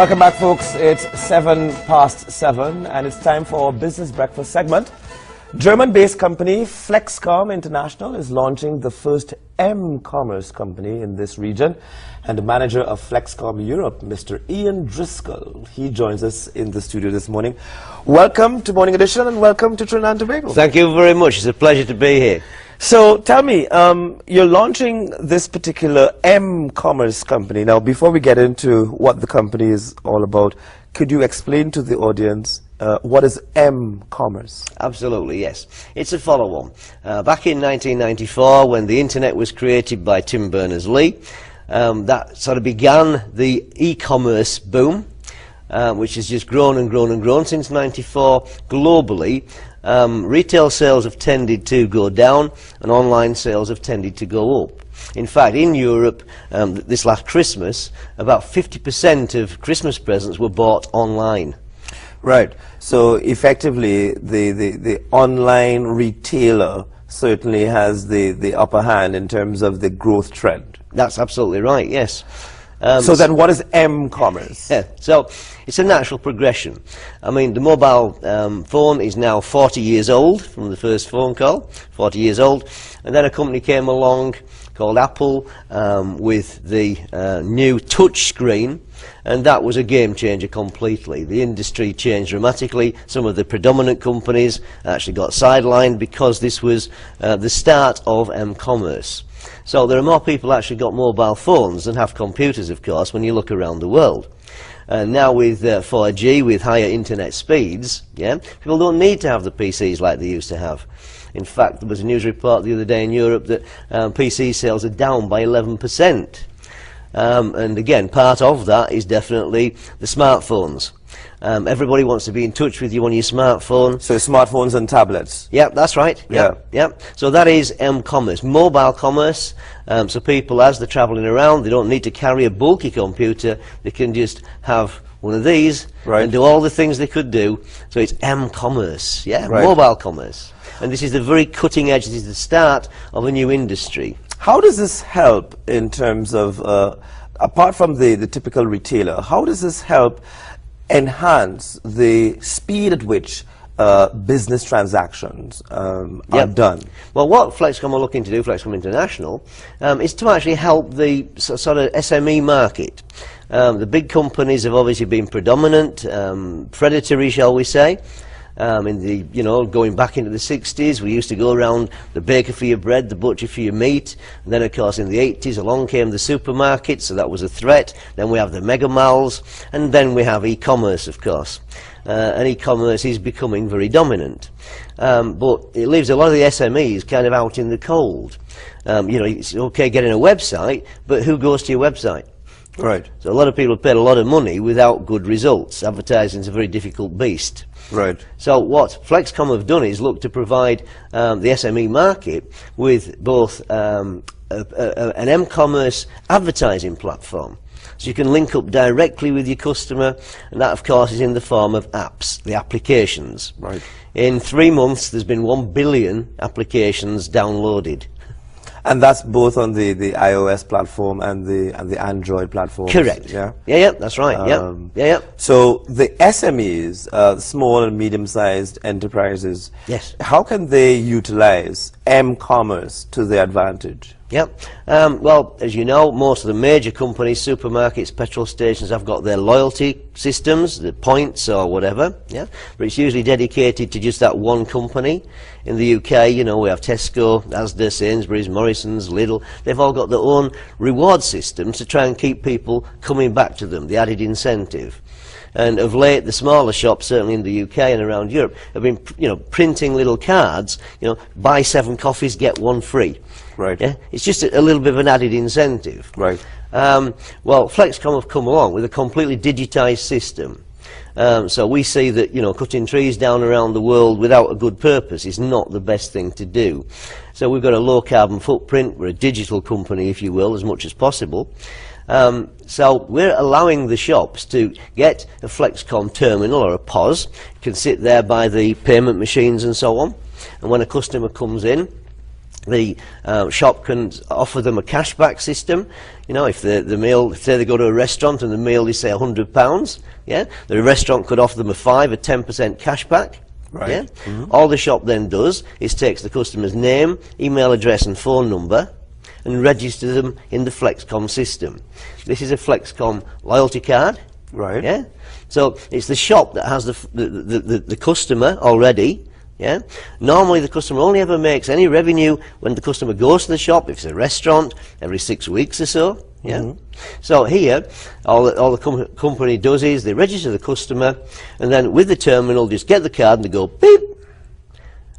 Welcome back, folks. It's 7:07 and it's time for our business breakfast segment. German-based company Flexkom International is launching the first m-commerce company in this region, and the manager of Flexkom Europe, Mr. Ian Driscoll, he joins us in the studio this morning. Welcome to Morning Edition and welcome to Trinidad and Tobago. Thank you very much. It's a pleasure to be here. So tell me, you're launching this particular m-commerce company. Now, before we get into what the company is all about, could you explain to the audience what is m-commerce? Absolutely, yes. It's a follow-on. Back in 1994, when the internet was created by Tim Berners-Lee, that sort of began the e-commerce boom, which has just grown and grown and grown since 94 globally. Retail sales have tended to go down and online sales have tended to go up. In fact, in Europe, this last Christmas, about 50% of Christmas presents were bought online. Right. So effectively, the online retailer certainly has the upper hand in terms of the growth trend. That's absolutely right, yes. So then what is m-commerce? Yeah, so it's a natural progression. I mean, the mobile phone is now 40 years old from the first phone call, 40 years old, and then a company came along called Apple with the new touch screen, and that was a game changer completely. The industry changed dramatically. Some of the predominant companies actually got sidelined because this was the start of m-commerce. So there are more people actually got mobile phones than have computers, of course, when you look around the world. Now with 4G, with higher internet speeds, yeah, people don't need to have the PCs like they used to have. In fact, there was a news report the other day in Europe that PC sales are down by 11%. And again, part of that is definitely the smartphones. Everybody wants to be in touch with you on your smartphone. So smartphones and tablets. Yeah, that's right. Yeah. So that is m-commerce, mobile commerce. So people, as they're traveling around, they don't need to carry a bulky computer. They can just have one of these and do all the things they could do. So it's m-commerce, mobile commerce. And this is the very cutting edge. This is the start of a new industry. How does this help in terms of, apart from the typical retailer, how does this help enhance the speed at which business transactions are done? Well, what Flexkom are looking to do, Flexkom International, is to actually help the sort of SME market. The big companies have obviously been predominant, predatory, shall we say. In the, going back into the 60s, we used to go around the baker for your bread, the butcher for your meat, and then of course in the 80s along came the supermarkets, so that was a threat. Then we have the mega malls, and then we have e-commerce, of course. And e-commerce is becoming very dominant. But it leaves a lot of the SMEs kind of out in the cold. It's okay getting a website, but who goes to your website? Right. So a lot of people have paid a lot of money without good results. Advertising is a very difficult beast. Right. So what Flexkom have done is look to provide the SME market with both an m-commerce advertising platform. So you can link up directly with your customer, and that of course is in the form of apps, the applications. Right. In 3 months there's been 1 billion applications downloaded. And that's both on the iOS platform and the Android platform. Correct. Yeah. Yeah, that's right. Yeah. So the SMEs, small and medium-sized enterprises, yes, how can they utilize m-commerce to their advantage? Yep. Well, as you know, most of the major companies, supermarkets, petrol stations, have got their loyalty systems, the points or whatever, yeah. But it's usually dedicated to just that one company. In the UK, we have Tesco, Asda, Sainsbury's, Morrison's, Lidl. They've all got their own reward systems to try and keep people coming back to them, the added incentive. And of late, the smaller shops, certainly in the UK and around Europe, have been, printing little cards, buy 7 coffees, get 1 free. Right. Yeah? It's just a little bit of an added incentive. Right. Well, Flexkom have come along with a completely digitized system. So we see that, cutting trees down around the world without a good purpose is not the best thing to do. So we've got a low carbon footprint. We're a digital company, if you will, as much as possible. So we're allowing the shops to get a Flexkom terminal or a POS. You can sit there by the payment machines and so on. And when a customer comes in, The shop can offer them a cashback system. You know, if the meal, say they go to a restaurant and the meal is say £100, yeah, the restaurant could offer them a 5 or 10% cashback. Right. Yeah? All the shop then does is takes the customer's name, email address and phone number and registers them in the Flexkom system. This is a Flexkom loyalty card. Right. Yeah. So it's the shop that has the customer already. Yeah. Normally the customer only ever makes any revenue when the customer goes to the shop. If it's a restaurant, every 6 weeks or so. Yeah. So here, all the company does is they register the customer, and then with the terminal, just get the card and they go beep,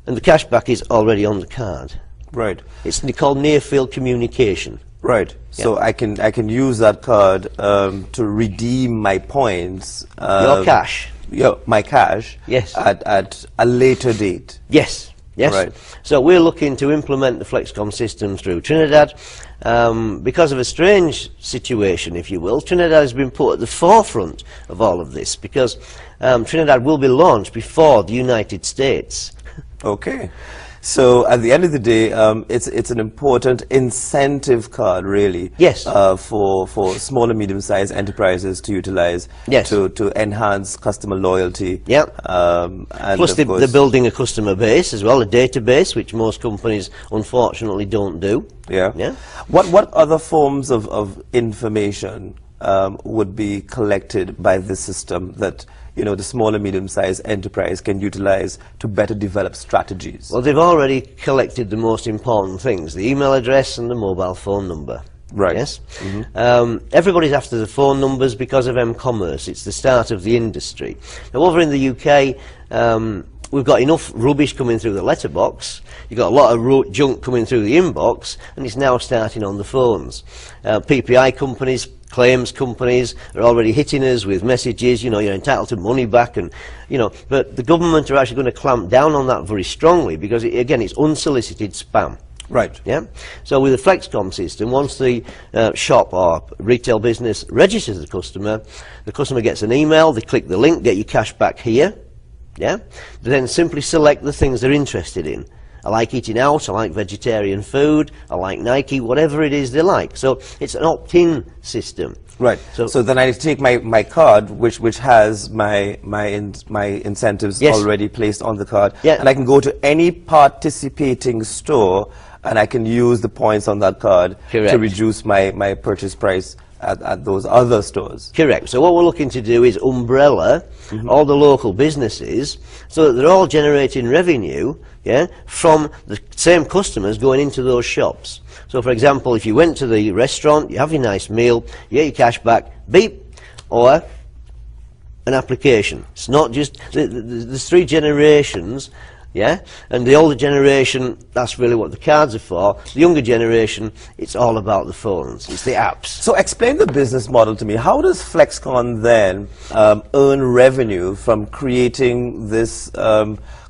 and the cashback is already on the card. Right. It's called near-field communication. Right. Yeah. So I can use that card to redeem my points. Your cash. Yeah, my cash. Yes. At a later date. Yes. Yes. Right. So we're looking to implement the Flexkom system through Trinidad. Because of a strange situation, if you will, Trinidad has been put at the forefront of all of this because Trinidad will be launched before the United States. Okay. So at the end of the day, it's an important incentive card, really. Yes. For small and medium-sized enterprises to utilize. Yes. To enhance customer loyalty. Yeah. And plus they're building a customer base as well, a database, which most companies unfortunately don't do. Yeah. Yeah. What other forms of information would be collected by this system that, you know, the small and medium-sized enterprise can utilize to better develop strategies? Well, they've already collected the most important things, the email address and the mobile phone number. Right. Yes. Everybody's after the phone numbers because of m-commerce. It's the start of the industry. Now, over in the UK, we've got enough rubbish coming through the letterbox. You've got a lot of junk coming through the inbox, and it's now starting on the phones. PPI companies, claims companies are already hitting us with messages, you know, you're entitled to money back, and, you know, but the government are actually going to clamp down on that very strongly because, again, it's unsolicited spam. Right. Yeah. So with the Flexkom system, once the shop or retail business registers the customer gets an email, they click the link, get your cash back here. Yeah. They then simply select the things they're interested in. I like eating out, I like vegetarian food, I like Nike, whatever it is they like. So it's an opt-in system. Right. So then I take my card, which has my incentives already placed on the card, and I can go to any participating store and I can use the points on that card to reduce my purchase price at those other stores. Correct. So what we're looking to do is umbrella all the local businesses so that they're all generating revenue, yeah, from the same customers going into those shops. So for example, if you went to the restaurant, you have your nice meal, you get your cash back, beep, or an application. It's not just, there's 3 generations. Yeah, and the older generation, that's really what the cards are for. The younger generation, it's all about the phones, it's the apps. So explain the business model to me. How does Flexkom then earn revenue from creating this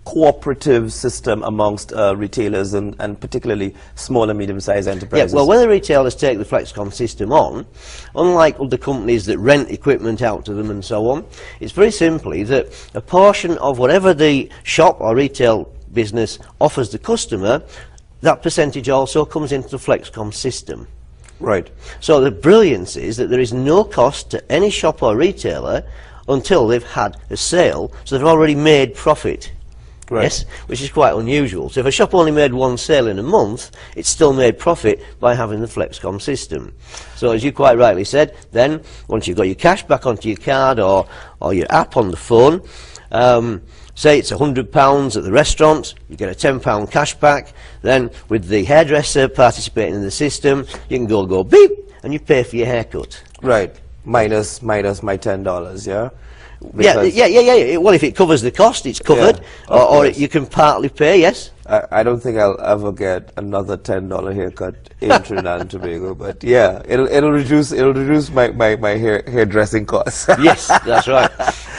cooperative system amongst retailers and particularly small and medium-sized enterprises? Yeah, well, when the retailers take the Flexkom system on, unlike other companies that rent equipment out to them and so on, it's very simply that a portion of whatever the shop or retail business offers the customer, that percentage also comes into the Flexkom system. Right. So the brilliance is that there is no cost to any shop or retailer until they've had a sale, so they've already made profit. Right. Yes, which is quite unusual. So if a shop only made 1 sale in a month, it's still made profit by having the Flexkom system. So as you quite rightly said, then once you've got your cash back onto your card or your app on the phone, say it's £100 at the restaurant, you get a £10 cash back. Then with the hairdresser participating in the system, you can go beep, and you pay for your haircut. Right. Minus my $10, yeah? Yeah. Well, if it covers the cost, it's covered, or you can partly pay. Yes. I don't think I'll ever get another $10 haircut in Trinidad and Tobago, but yeah, it'll reduce my hairdressing costs. Yes, that's right.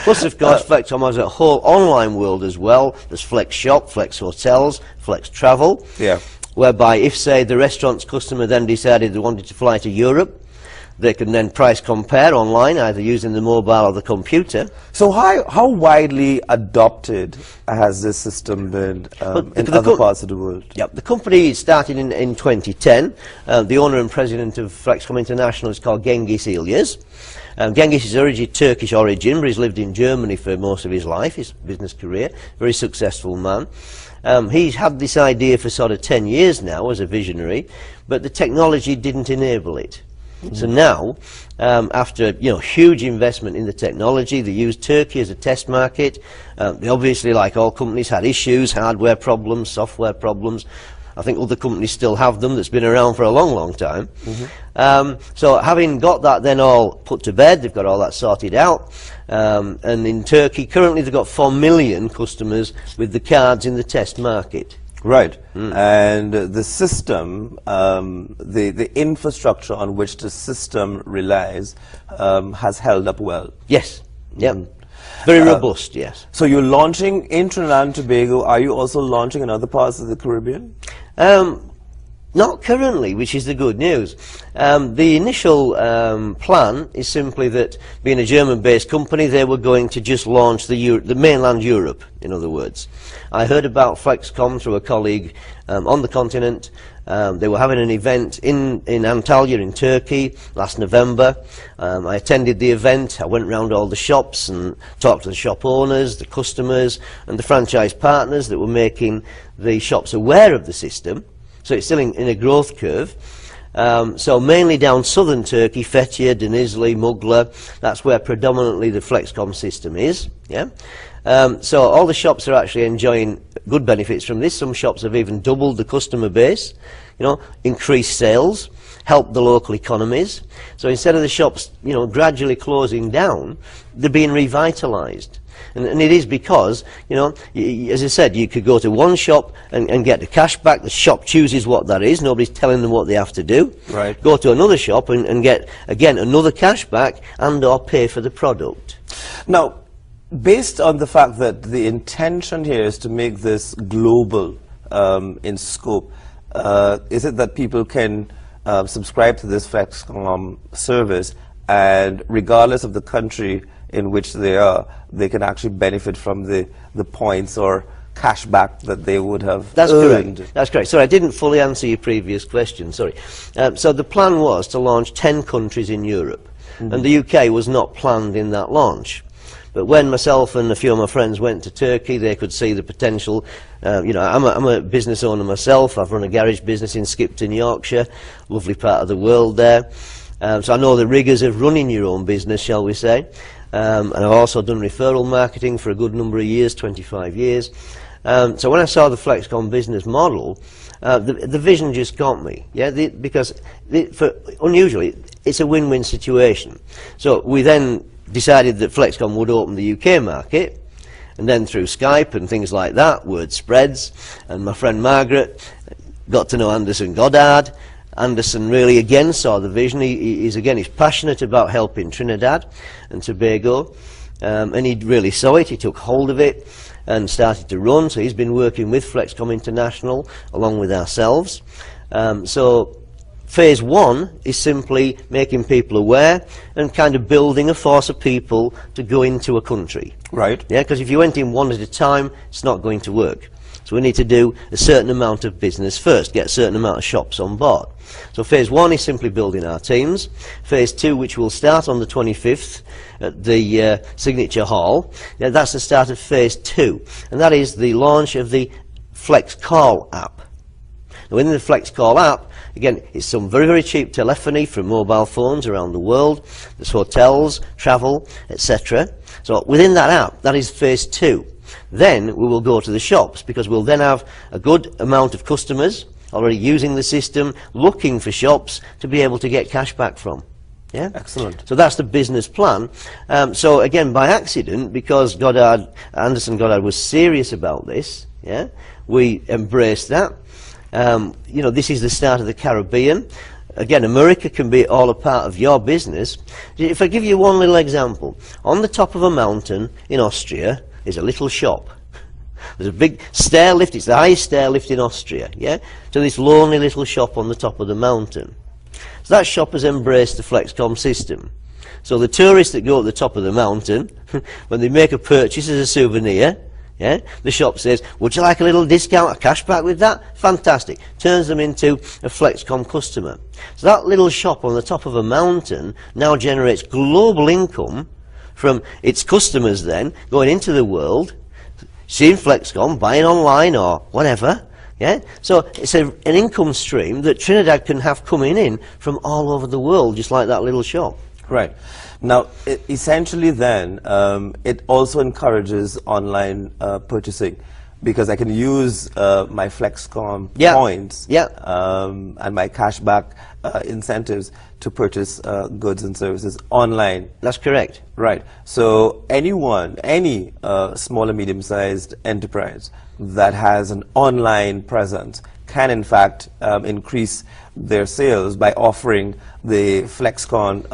Plus, of course, Flexkom has a whole online world as well. There's Flex Shop, Flex Hotels, Flex Travel. Yeah. Whereby, if say the restaurant's customer then decided they wanted to fly to Europe, They can then price compare online, either using the mobile or the computer. So how widely adopted has this system been in other parts of the world? Yeah, the company started in 2010. The owner and president of Flexkom International is called Cengiz İlyas. Cengiz is originally Turkish origin, but he's lived in Germany for most of his life, his business career. Very successful man. He's had this idea for sort of 10 years now as a visionary, but the technology didn't enable it. So now, after huge investment in the technology, they used Turkey as a test market. They obviously, like all companies, had issues, hardware problems, software problems. I think other companies still have them. That's been around for a long, long time. So having got that then all put to bed, they've got all that sorted out. And in Turkey, currently they've got 4 million customers with the cards in the test market. Right. And the system, the infrastructure on which the system relies has held up well. Yes. Yep. Very robust, yes. So you're launching in Trinidad and Tobago. Are you also launching in other parts of the Caribbean? Not currently, which is the good news. The initial plan is simply that, being a German-based company, they were going to just launch the mainland Europe, in other words. I heard about Flexkom through a colleague on the continent. They were having an event in Antalya in Turkey last November. I attended the event. I went round all the shops and talked to the shop owners, the customers, and the franchise partners that were making the shops aware of the system. So it's still in a growth curve. So mainly down southern Turkey, Fethiye, Denizli, Mugla, that's where predominantly the Flexkom system is. Yeah. So all the shops are actually enjoying good benefits from this. Some shops have even doubled the customer base, increased sales, helped the local economies. So instead of the shops, gradually closing down, they're being revitalised. And it is because, as I said, you could go to one shop and get the cash back. The shop chooses what that is. Nobody's telling them what they have to do. Right. Go to another shop and get, again, another cash back and or pay for the product. Now, based on the fact that the intention here is to make this global in scope, is it that people can subscribe to this Flexkom service, and regardless of the country in which they are, they can actually benefit from the points or cash back that they would have earned? Correct. That's correct. Sorry, I didn't fully answer your previous question. Sorry. So the plan was to launch 10 countries in Europe, and the UK was not planned in that launch. But when myself and a few of my friends went to Turkey, they could see the potential. I'm a business owner myself. I've run a garage business in Skipton, Yorkshire, lovely part of the world there. So I know the rigours of running your own business, shall we say. And I've also done referral marketing for a good number of years, 25 years. So when I saw the Flexkom business model, the vision just got me, because unusually, it's a win-win situation. So we then decided that Flexkom would open the UK market, and then through Skype and things like that, word spreads, and my friend Margaret got to know Anderson Goddard. Anderson really again saw the vision. He's passionate about helping Trinidad and Tobago, and he really saw it. He took hold of it and started to run. So he's been working with Flexkom International along with ourselves. So phase 1 is simply making people aware and kind of building a force of people to go into a country. Right. Yeah, because if you went in one at a time, it's not going to work. So we need to do a certain amount of business first, get a certain amount of shops on board. So phase 1 is simply building our teams. Phase 2, which will start on the 25th at the Signature Hall, that's the start of phase 2, and that is the launch of the Flex Call app. Now within the Flex Call app, again, it's some very, very cheap telephony from mobile phones around the world. There's hotels, travel, etc. So within that app, that is phase 2. Then we will go to the shops, because we'll then have a good amount of customers already using the system, looking for shops to be able to get cash back from. Yeah? Excellent. So that's the business plan. So again, by accident, because Anderson Goddard was serious about this, we embraced that. This is the start of the Caribbean. Again, America can be all a part of your business. If I give you one little example, on the top of a mountain in Austria is a little shop. There's a big stair lift. It's the highest stair lift in Austria, to this lonely little shop on the top of the mountain. So So that shop has embraced the Flexkom system. So the tourists that go at the top of the mountain, when they make a purchase as a souvenir, yeah, the shop says, would you like a little discount, a cashback with that? Fantastic. Turns them into a Flexkom customer. So that little shop on the top of a mountain now generates global income from its customers then going into the world, seeing Flexkom, buying online or whatever. Yeah? So it's an income stream that Trinidad can have coming in from all over the world, just like that little shop. Right. Now, essentially then, it also encourages online purchasing, because I can use my Flexkom points and my cashback incentives to purchase goods and services online. That's correct. Right. So anyone, any small and medium-sized enterprise that has an online presence can in fact increase their sales by offering the Flexkom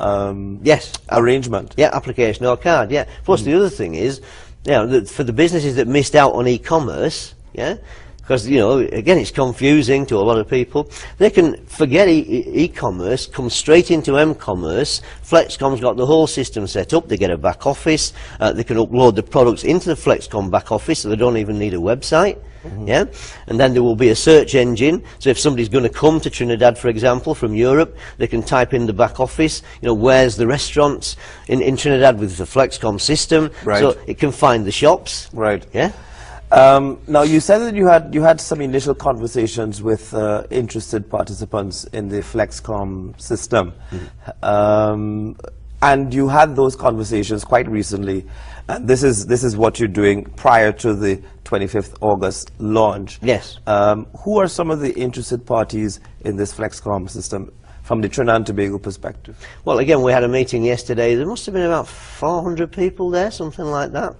arrangement. Yeah, application or card, yeah. Plus the other thing is, you know, for the businesses that missed out on e-commerce, yeah, because, you know, again, it's confusing to a lot of people. They can forget e-commerce, come straight into m-commerce. Flexkom's got the whole system set up. They get a back office. They can upload the products into the Flexkom back office, so they don't even need a website. Yeah, and then there will be a search engine. So if somebody's going to come to Trinidad, for example, from Europe, they can type in the back office. You know, where's the restaurants in Trinidad with the Flexkom system? Right. So it can find the shops. Right. Yeah. Now you said that you had some initial conversations with interested participants in the Flexkom system, and you had those conversations quite recently. This is what you're doing prior to the 25th August launch. Yes. Who are some of the interested parties in this Flexkom system from the Trinidad and Tobago perspective? Well, again, we had a meeting yesterday. There must have been about 400 people there, something like that,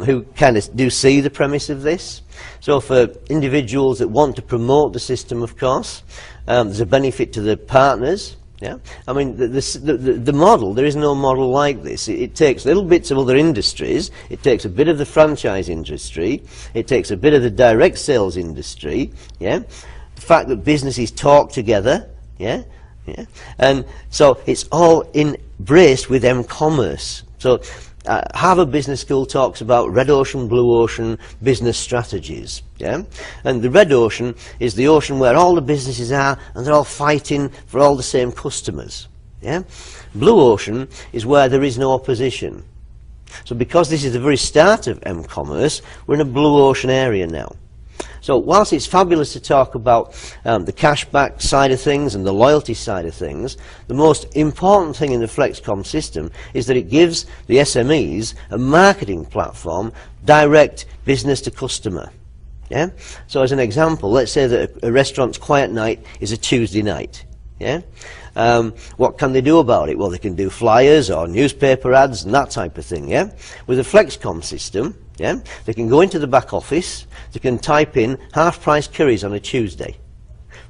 who kind of do see the premise of this. So for individuals that want to promote the system, of course, there's a benefit to the partners. Yeah, I mean, the model, there is no model like this. It takes little bits of other industries, it takes a bit of the franchise industry, it takes a bit of the direct sales industry, yeah, the fact that businesses talk together, yeah, yeah, and so it's all embraced with m-commerce. So Harvard Business School talks about red ocean, blue ocean business strategies, yeah? And the red ocean is the ocean where all the businesses are and they're all fighting for all the same customers, yeah? Blue ocean is where there is no opposition. So because this is the very start of m-commerce, we're in a blue ocean area now. So whilst it's fabulous to talk about the cashback side of things and the loyalty side of things, the most important thing in the Flexkom system is that it gives the SMEs a marketing platform, direct business to customer. Yeah? So as an example, let's say that a restaurant's quiet night is a Tuesday night. Yeah? What can they do about it? Well, they can do flyers or newspaper ads and that type of thing. Yeah? With a Flexkom system, yeah, they can go into the back office, they can type in half-price curries on a Tuesday,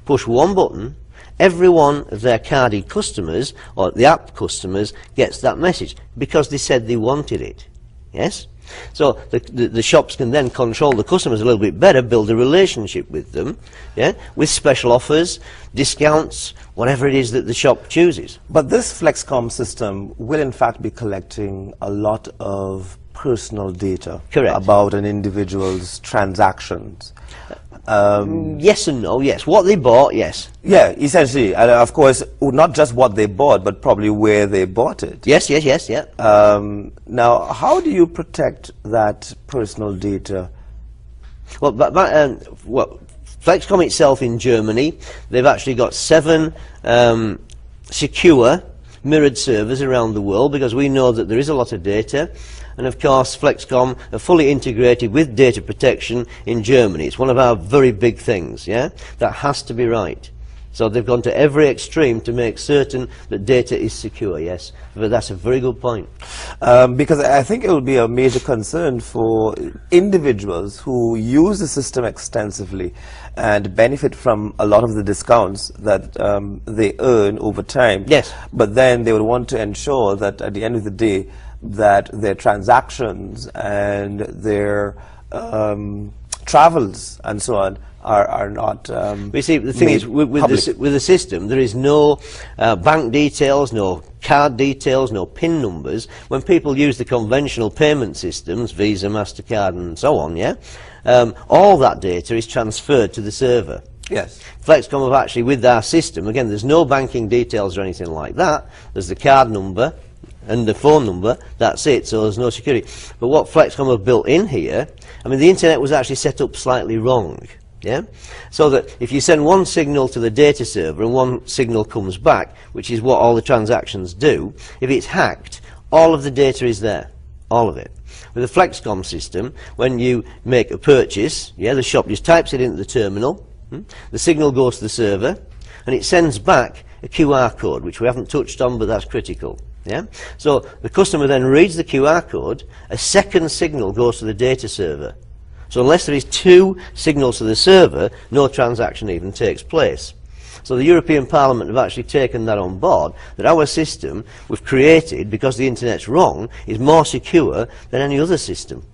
push one button, every one of their carded customers or the app customers gets that message because they said they wanted it. Yes? So the shops can then control the customers a little bit better, build a relationship with them, yeah, with special offers, discounts, whatever it is that the shop chooses. But this Flexkom system will in fact be collecting a lot of personal data. Correct. About an individual's transactions. Yes and no, yes. What they bought, yes. Yeah, essentially. And of course, not just what they bought, but probably where they bought it. Yes, yes, yes, yeah. Now, how do you protect that personal data? Well, Flexkom itself in Germany, they've actually got 7 secure mirrored servers around the world, because we know that there is a lot of data. And of course Flexkom are fully integrated with data protection in Germany. It's one of our very big things, yeah? That has to be right. So they've gone to every extreme to make certain that data is secure, yes. But that's a very good point. Because I think it will be a major concern for individuals who use the system extensively and benefit from a lot of the discounts that they earn over time. Yes. But then they would want to ensure that at the end of the day, that their transactions and their travels and so on are not. You see, the thing is, with the system, there is no bank details, no card details, no PIN numbers. When people use the conventional payment systems, Visa, MasterCard, and so on, yeah, all that data is transferred to the server. Yes. Flexkom have actually, with our system, again, there's no banking details or anything like that. There's the card number and the phone number, that's it, so there's no security. But what Flexkom have built in here, I mean, the internet was actually set up slightly wrong, yeah? So that if you send one signal to the data server and one signal comes back, which is what all the transactions do, if it's hacked, all of the data is there, all of it. With the Flexkom system, when you make a purchase, yeah, the shop just types it into the terminal, the signal goes to the server, and it sends back a QR code, which we haven't touched on, but that's critical. Yeah? So the customer then reads the QR code, a second signal goes to the data server. So unless there is two signals to the server, no transaction even takes place. So the European Parliament have actually taken that on board, that our system we've created, because the internet's wrong, is more secure than any other system.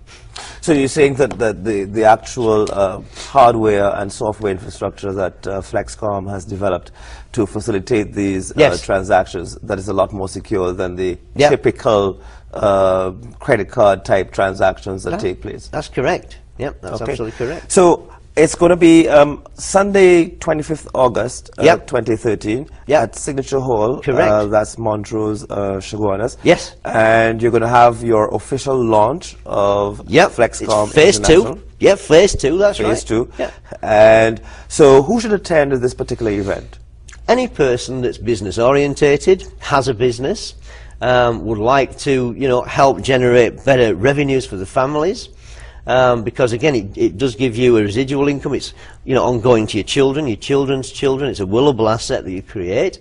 So you're saying that the actual hardware and software infrastructure that Flexkom has developed to facilitate these transactions, that is a lot more secure than the typical credit card type transactions that take place? That's correct. Yep, that's absolutely correct. So it's going to be Sunday, 25th August, 2013, at Signature Hall. Correct. That's Montrose, Chaguanas. Yes. And you're going to have your official launch of Flexkom it's phase 2. Yeah, phase 2, that's right. Phase 2. Yeah. And so who should attend this particular event? Any person that's business orientated, has a business, would like to, you know, help generate better revenues for the families. Because again, it does give you a residual income. It's, you know, ongoing to your children, your children's children. It's a willable asset that you create.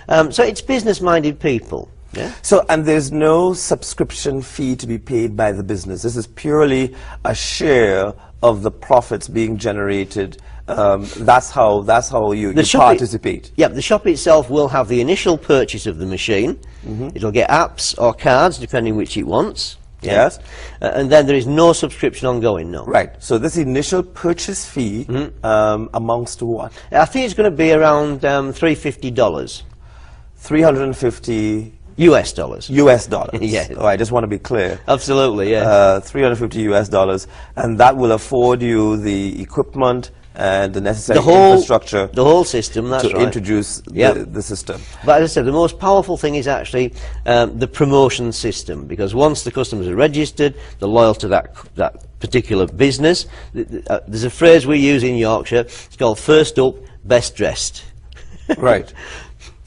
So it's business-minded people. Yeah. So, and there's no subscription fee to be paid by the business. This is purely a share of the profits being generated. That's how you participate. Yeah, the shop itself will have the initial purchase of the machine. It'll get apps or cards, depending which it wants. Yes. And then there is no subscription ongoing, no. Right. So this initial purchase fee amounts to what? I think it's going to be around $350. 350 US dollars. US dollars. Yeah. Oh, I just want to be clear. Absolutely, yeah. 350 US dollars, and that will afford you the equipment and the necessary infrastructure, the whole system, that's to introduce the system. But as I said, the most powerful thing is actually the promotion system, because once the customers are registered, they're loyal to that particular business. There's a phrase we use in Yorkshire, it's called first up, best dressed. Right.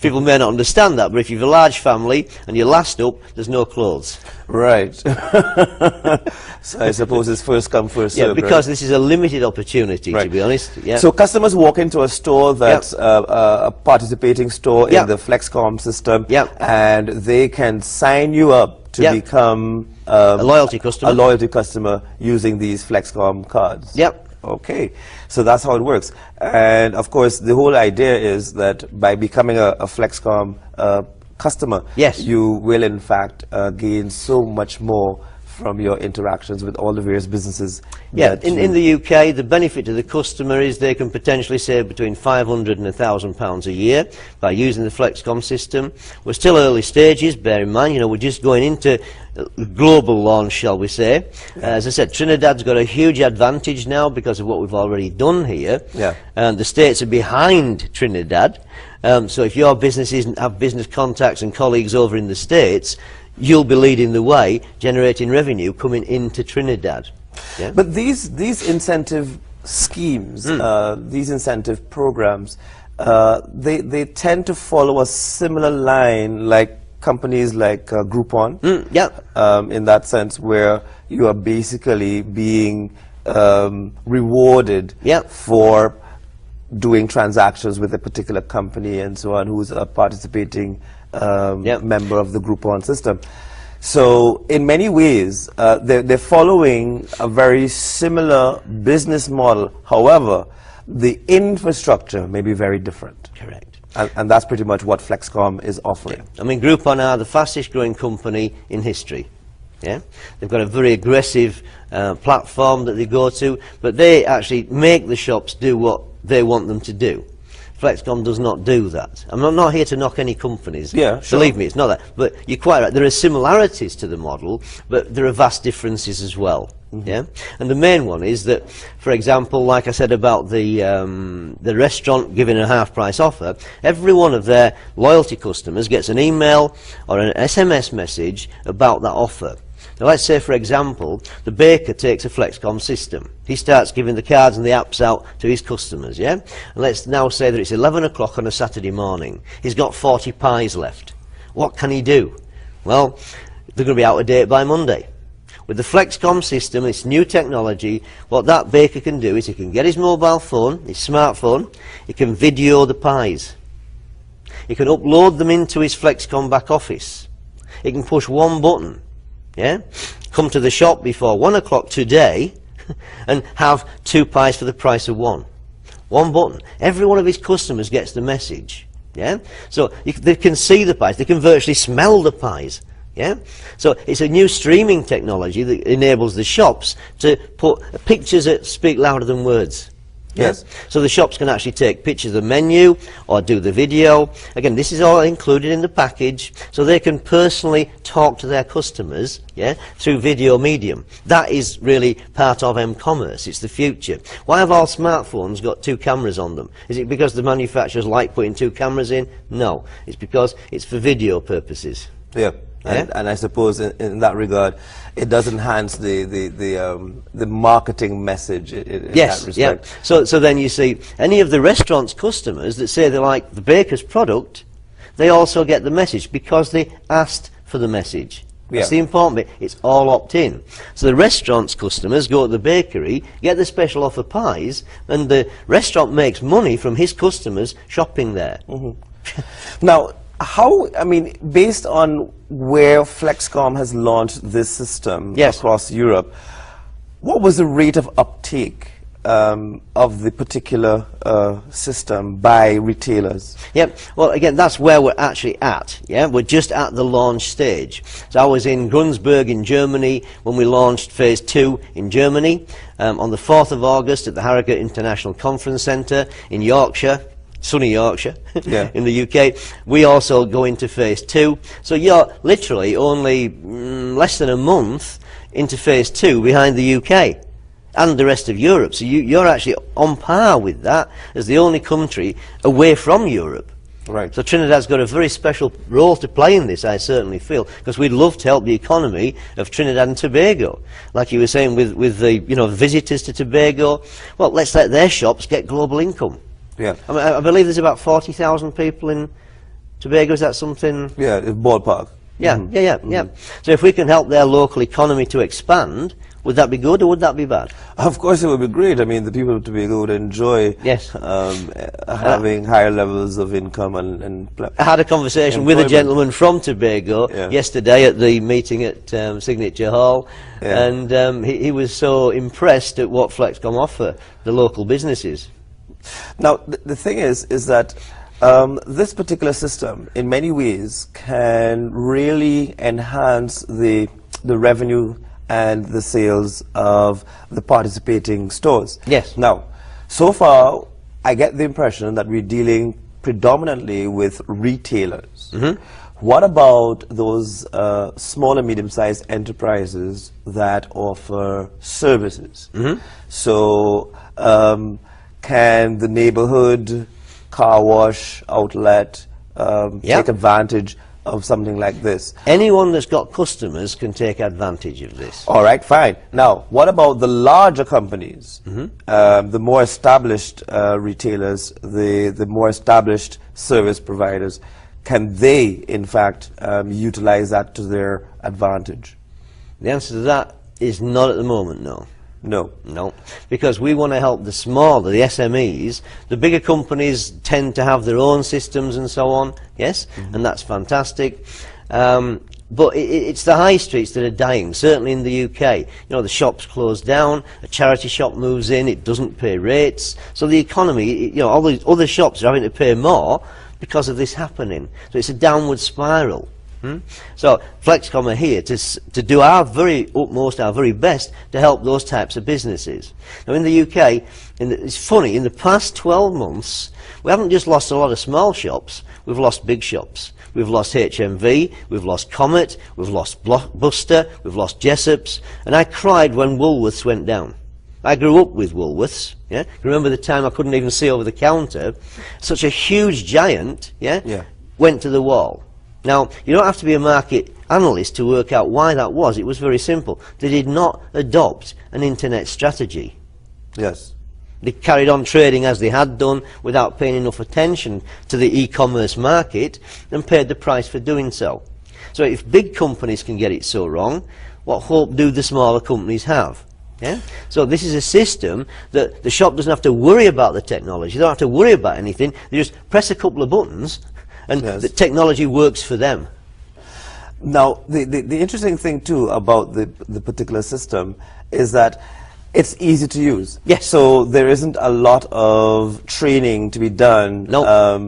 People may not understand that, but if you have a large family and you're last up, there's no clothes. Right. So I suppose it's first come, first served. Yeah, because this is a limited opportunity, to be honest. Yeah. So customers walk into a store that's a participating store in the Flexkom system, and they can sign you up to become a loyalty customer using these Flexkom cards. Yep. Okay, so that's how it works. And of course, the whole idea is that by becoming a Flexkom customer, you will in fact gain so much more from your interactions with all the various businesses. Yeah, in the UK, the benefit to the customer is they can potentially save between £500 and £1,000 a year by using the Flexkom system. We're still early stages, bear in mind, you know, we're just going into global launch, shall we say. As I said, Trinidad's got a huge advantage now because of what we've already done here. And the States are behind Trinidad. So if your businesses have business contacts and colleagues over in the States, you'll be leading the way, generating revenue coming into Trinidad. Yeah? But these incentive schemes, these incentive programs, they tend to follow a similar line like companies like Groupon, in that sense, where you are basically being rewarded for doing transactions with a particular company and so on, who's a participating member of the Groupon system. So in many ways, they're following a very similar business model. However, the infrastructure may be very different. Correct. And that's pretty much what Flexkom is offering. I mean, Groupon are the fastest growing company in history. Yeah, they've got a very aggressive platform that they go to, but they actually make the shops do what they want them to do. Flexkom does not do that. I'm not here to knock any companies. Yeah, sure. Believe me, it's not that. But you're quite right. There are similarities to the model, but there are vast differences as well. Mm-hmm. Yeah, and the main one is that, for example, like I said about the restaurant giving a half-price offer, every one of their loyalty customers gets an email or an SMS message about that offer. Now let's say, for example, the baker takes a Flexkom system. He starts giving the cards and the apps out to his customers, yeah? And let's now say that it's 11 o'clock on a Saturday morning. He's got 40 pies left. What can he do? Well, they're going to be out of date by Monday. With the Flexkom system, it's new technology, what that baker can do is he can get his mobile phone, his smartphone, he can video the pies. He can upload them into his Flexkom back office. He can push one button. Yeah, come to the shop before 1 o'clock today and have 2 pies for the price of one. One button. Every one of his customers gets the message. Yeah, so they can see the pies. They can virtually smell the pies. Yeah, so it's a new streaming technology that enables the shops to put pictures that speak louder than words. Yes. So the shops can actually take pictures of the menu or do the video. Again, this is all included in the package, so they can personally talk to their customers, yeah, through video medium. That is really part of m-commerce. It's the future. Why have all smartphones got 2 cameras on them? Is it because the manufacturers like putting 2 cameras in? No. It's because it's for video purposes. Yeah. And I suppose in that regard, it does enhance the marketing message in yes, that respect. Yeah. So then you see, any of the restaurant's customers that say they like the baker's product, they also get the message because they asked for the message. That's the important bit. It's all opt-in. So the restaurant's customers go to the bakery, get the special offer pies, and the restaurant makes money from his customers shopping there. Mm-hmm. Now, how, I mean, based on where Flexkom has launched this system across Europe, what was the rate of uptake of the particular system by retailers? Yep. Well, again, that's where we're actually at. Yeah, we're just at the launch stage. So I was in Grunsberg in Germany when we launched phase 2 in Germany on the 4th of August at the Harrogate International Conference Centre in Yorkshire. Sunny Yorkshire, in the UK. We also go into phase 2. So you're literally only less than a month into phase 2 behind the UK and the rest of Europe. So you're actually on par with that as the only country away from Europe. Right. So Trinidad's got a very special role to play in this, I certainly feel, because we'd love to help the economy of Trinidad and Tobago. Like you were saying with the visitors to Tobago, well, let's let their shops get global income. Yeah. I mean, I believe there's about 40,000 people in Tobago. Is that something? Yeah, it's ballpark. Yeah, yeah. So if we can help their local economy to expand, would that be good or would that be bad? Of course it would be great. I mean, the people of Tobago would enjoy having higher levels of income and I had a conversation with a gentleman from Tobago yesterday at the meeting at Signature Hall, and he was so impressed at what Flexkom offer the local businesses. Now, the thing is that this particular system, in many ways, can really enhance the revenue and the sales of the participating stores. Yes. Now, so far, I get the impression that we're dealing predominantly with retailers. Mm-hmm. What about those small and medium-sized enterprises that offer services? Mm-hmm. So, can the neighborhood car wash outlet take advantage of something like this? Anyone that's got customers can take advantage of this. All right, fine. Now, what about the larger companies, the more established retailers, the more established service providers? Can they, in fact, utilize that to their advantage? The answer to that is not at the moment, no. No, because we want to help the smaller, the SMEs. The bigger companies tend to have their own systems and so on, yes, and that's fantastic. But it's the high streets that are dying, certainly in the UK. You know, the shops close down, a charity shop moves in, it doesn't pay rates. So the economy, you know, all these other shops are having to pay more because of this happening. So it's a downward spiral. So Flexkom are here to do our very utmost, our very best to help those types of businesses. Now in the UK, it's funny, in the past 12 months, we haven't just lost a lot of small shops, we've lost big shops. We've lost HMV, we've lost Comet, we've lost Buster, we've lost Jessop's, and I cried when Woolworths went down. I grew up with Woolworths, yeah? Remember the time I couldn't even see over the counter? Such a huge giant, went to the wall. Now, you don't have to be a market analyst to work out why that was. It was very simple. They did not adopt an internet strategy. Yes. They carried on trading as they had done without paying enough attention to the e-commerce market and paid the price for doing so. So if big companies can get it so wrong, what hope do the smaller companies have? Yeah? So this is a system that the shop doesn't have to worry about the technology. They don't have to worry about anything. They just press a couple of buttons and the technology works for them. Now, the interesting thing too about the particular system is that it's easy to use. Yes. So there isn't a lot of training to be done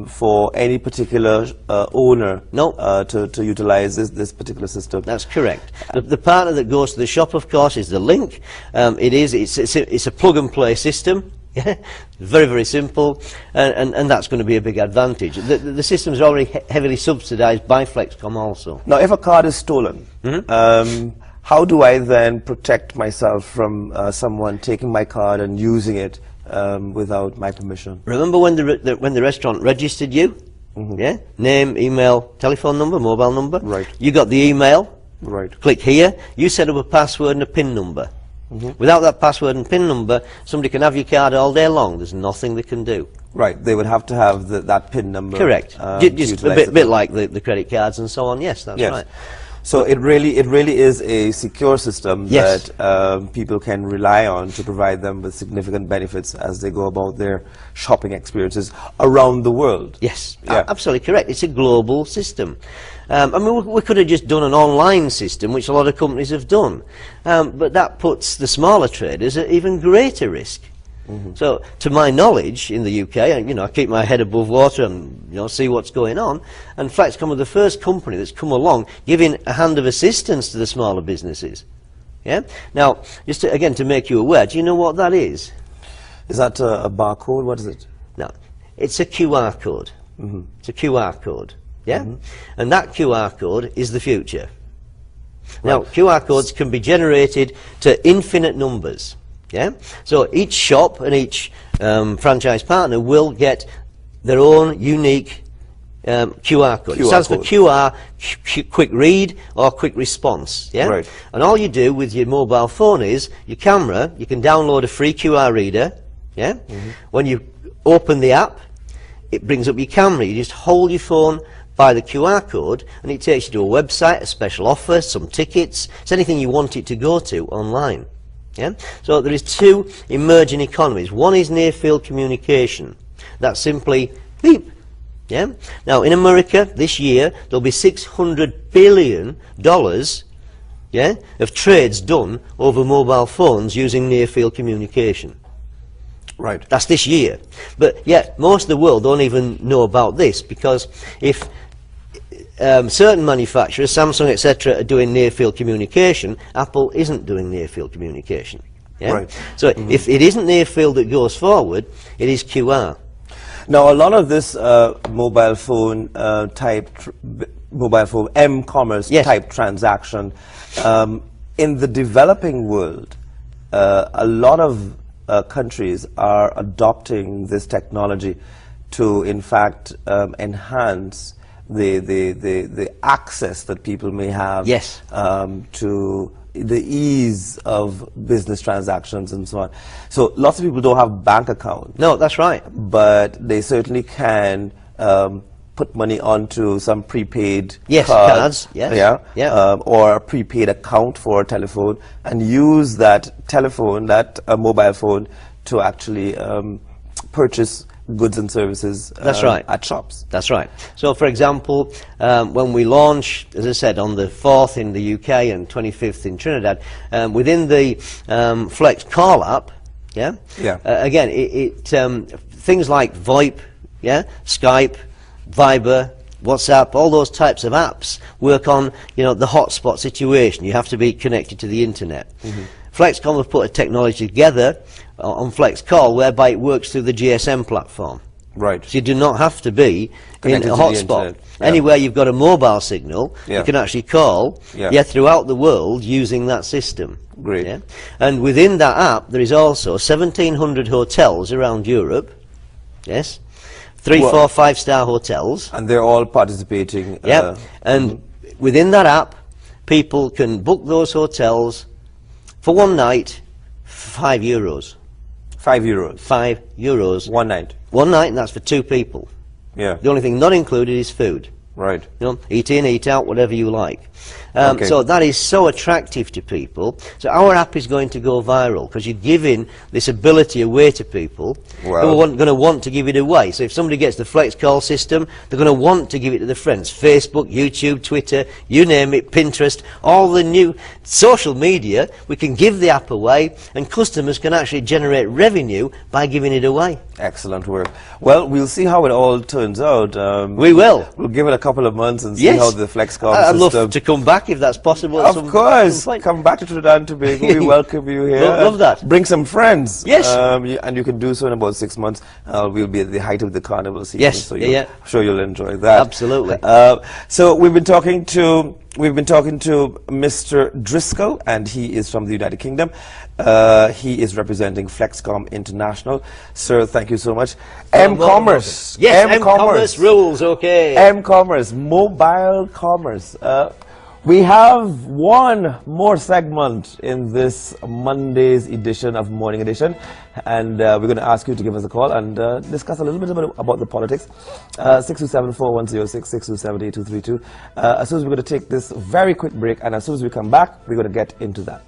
for any particular owner to utilize this particular system. That's correct. The partner that goes to the shop, of course, is the link. It's a plug-and-play system. Yeah, very, very simple, and that's going to be a big advantage. The system's already heavily subsidized by Flexkom also. Now, if a card is stolen, how do I then protect myself from someone taking my card and using it without my permission? Remember when the restaurant registered you? Yeah, name, email, telephone number, mobile number. Right. You got the email. Right. Click here. You set up a password and a PIN number. Without that password and PIN number, somebody can have your card all day long. There's nothing they can do. Right, they would have to have that PIN number. Correct. Just a bit like the credit cards and so on. Yes, that's right. So it really is a secure system that people can rely on to provide them with significant benefits as they go about their shopping experiences around the world. Yes, absolutely correct. It's a global system. I mean, we could have just done an online system, which a lot of companies have done, but that puts the smaller traders at even greater risk. So, to my knowledge, in the UK, I keep my head above water and see what's going on. And Flexkom are the first company that's come along, giving a hand of assistance to the smaller businesses. Yeah. Now, just again to make you aware, do you know what that is? Is that a barcode? What is it? No, it's a QR code. It's a QR code. Yeah. And that QR code is the future. Now, QR codes can be generated to infinite numbers. Yeah, so each shop and each franchise partner will get their own unique QR code. It stands for QR, quick read or quick response. Yeah, right. And all you do with your mobile phone is your camera. You can download a free QR reader. Yeah, when you open the app, it brings up your camera. You just hold your phone by the QR code, and it takes you to a website, a special offer, some tickets. It's anything you want it to go to online. Yeah? So there is two emerging economies. One is near-field communication. That's simply beep. Yeah? Now in America this year there'll be $600 billion of trades done over mobile phones using near-field communication. Right. That's this year. But yet most of the world don't even know about this, because if certain manufacturers, Samsung, etc., are doing near-field communication, Apple isn't doing near-field communication. Yeah? Right. So if it isn't near-field that goes forward, it is QR. Now, a lot of this mobile phone m-commerce type transaction in the developing world, a lot of countries are adopting this technology to, in fact, enhance the access that people may have to the ease of business transactions and so on. So lots of people don't have bank accounts. No, that's right. But they certainly can put money onto some prepaid cards, or a prepaid account for a telephone, and use that telephone, that mobile phone, to actually purchase goods and services at shops. That's right. So, for example, when we launch, as I said, on the 4th in the UK and 25th in Trinidad, within the Flex Call app, again, things like VoIP, Skype, Viber, WhatsApp, all those types of apps work on, you know, the hotspot situation. You have to be connected to the internet. Flexkom have put a technology together on FlexCall whereby it works through the GSM platform. Right. So you do not have to be Connected in a to the hotspot. internet. Yeah. Anywhere you've got a mobile signal, you can actually call throughout the world using that system. Great. Yeah? And within that app, there is also 1,700 hotels around Europe. Yes. 3, 4, 5-star hotels. And they're all participating. And within that app, people can book those hotels for one night, €5. €5. €5. 1 night. One night, and that's for 2 people. Yeah. The only thing not included is food. Right. You know, eat in, eat out, whatever you like. So that is so attractive to people. So our app is going to go viral because you're giving this ability away to people who are going to want to give it away. So if somebody gets the FlexCall system, they're going to want to give it to their friends. Facebook, YouTube, Twitter, you name it, Pinterest, all the new social media, we can give the app away and customers can actually generate revenue by giving it away. Excellent work. Well, we'll see how it all turns out. We will. We'll give it a couple of months and see how the Flexkom I'd system... love to come back if that's possible. Of course. Come back to Trinidad and Tobago. We welcome you here. Love that. Bring some friends. Yes. And you can do so in about 6 months. We'll be at the height of the carnival season. Yes. So I'm sure you'll enjoy that. Absolutely. So we've been talking to Mr. Driscoll, and he is from the United Kingdom. He is representing Flexkom International. Sir, thank you so much. M-Commerce. Yes, M-Commerce rules, okay. M-Commerce, mobile commerce. We have one more segment in this Monday's edition of Morning Edition, and we're going to ask you to give us a call and discuss a little bit about the politics. 627-4106, 627-8232. As soon as we're going to take this very quick break, and as soon as we come back, we're going to get into that.